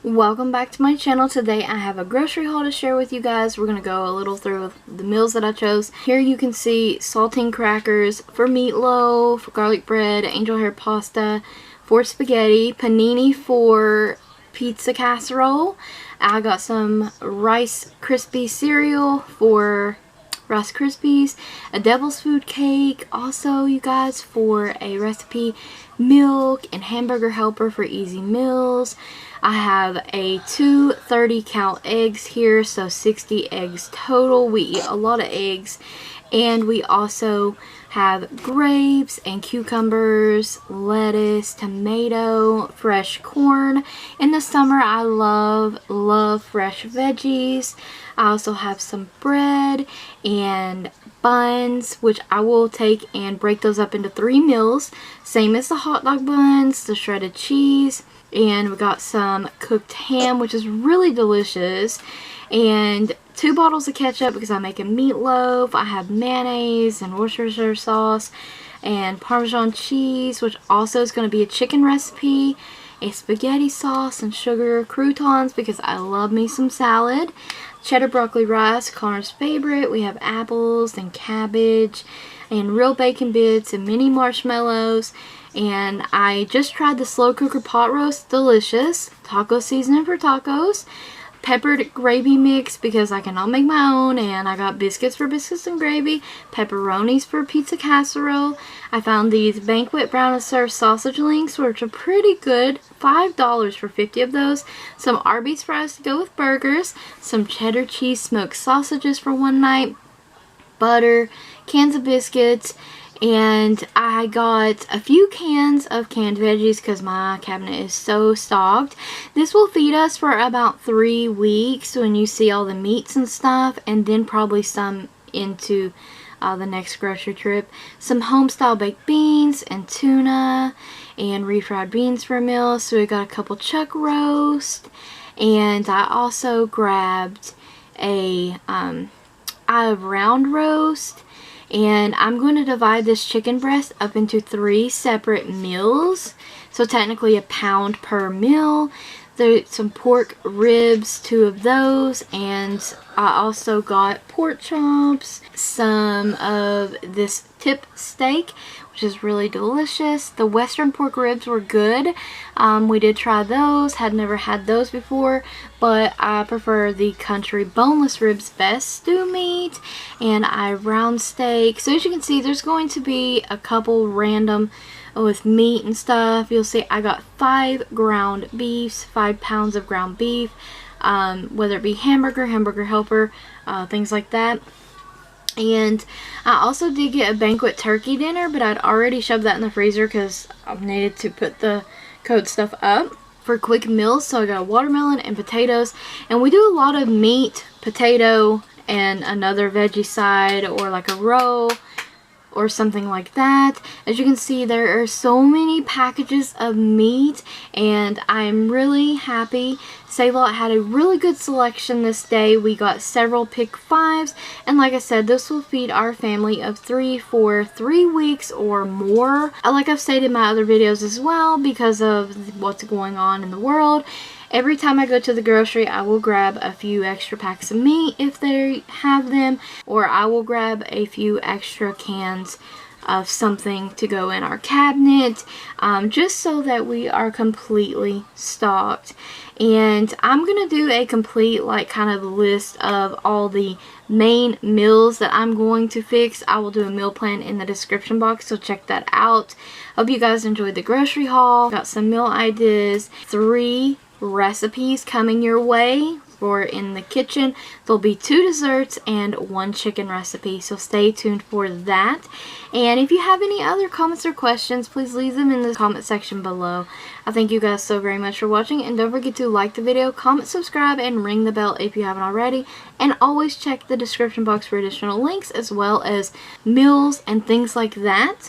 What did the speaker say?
Welcome back to my channel. Today I have a grocery haul to share with you guys. We're going to go a little through the meals that I chose. Here you can see saltine crackers for meatloaf, for garlic bread, angel hair pasta, for spaghetti, panini for pizza casserole. I got some Rice Krispie cereal for Rice Krispies, a devil's food cake, also you guys for a recipe, milk, and hamburger helper for easy meals. I have a 230 count eggs here, so 60 eggs total. We eat a lot of eggs. And we also have grapes and cucumbers, lettuce, tomato, fresh corn. In the summer, I love fresh veggies. I also have some bread and buns, which I will take and break those up into 3 meals. Same as the hot dog buns, the shredded cheese. And we got some cooked ham, which is really delicious. And 2 bottles of ketchup because I'm making meatloaf. I have mayonnaise and Worcestershire sauce and Parmesan cheese, which also is going to be a chicken recipe. A spaghetti sauce and sugar croutons because I love me some salad. Cheddar broccoli rice, Connor's favorite. We have apples and cabbage and real bacon bits and mini marshmallows. And I just tried the slow cooker pot roast, delicious. Taco seasoning for tacos. Peppered gravy mix because I cannot make my own, and I got biscuits for biscuits and gravy, pepperonis for pizza casserole. I found these banquet brown and served sausage links, which are pretty good, $5 for 50 of those. Some Arby's fries to go with burgers, some cheddar cheese smoked sausages for one night, butter, cans of biscuits, and I got a few cans of canned veggies because my cabinet is so stocked. This will feed us for about 3 weeks when you see all the meats and stuff, and then probably some into the next grocery trip. Some home-style baked beans and tuna and refried beans for a meal. So we got a couple chuck roast, and I also grabbed a round roast. And I'm going to divide this chicken breast up into 3 separate meals. So technically a pound per meal. There's some pork ribs, 2 of those. And I also got pork chops, some of this tip steak, which is really delicious. The western pork ribs were good. We did try those. Had never had those before, but I prefer the country boneless ribs best. Stew meat and round steak. So as you can see, there's going to be a couple random with meat and stuff. You'll see I got 5 ground beefs, 5 pounds of ground beef, whether it be hamburger helper, things like that. And I also did get a banquet turkey dinner, but I'd already shoved that in the freezer because I needed to put the cold stuff up for quick meals. So I got a watermelon and potatoes, and we do a lot of meat, potato, and another veggie side, or like a roll or something like that. As you can see, there are so many packages of meat, and I'm really happy. Savealot had a really good selection this day. We got several pick 5s, and like I said, this will feed our family of 3 for 3 weeks or more. Like I've stated in my other videos as well, because of what's going on in the world, every time I go to the grocery, I will grab a few extra packs of meat if they have them, or I will grab a few extra cans of something to go in our cabinet, just so that we are completely stocked. And I'm going to do a complete kind of list of all the main meals that I'm going to fix. I will do a meal plan in the description box, so check that out. Hope you guys enjoyed the grocery haul. Got some meal ideas, 3 recipes coming your way for in the kitchen. There'll be 2 desserts and 1 chicken recipe, so stay tuned for that. And if you have any other comments or questions, please leave them in the comment section below. I thank you guys so very much for watching, and don't forget to like the video, comment, subscribe, and ring the bell if you haven't already. And always check the description box for additional links as well as meals and things like that.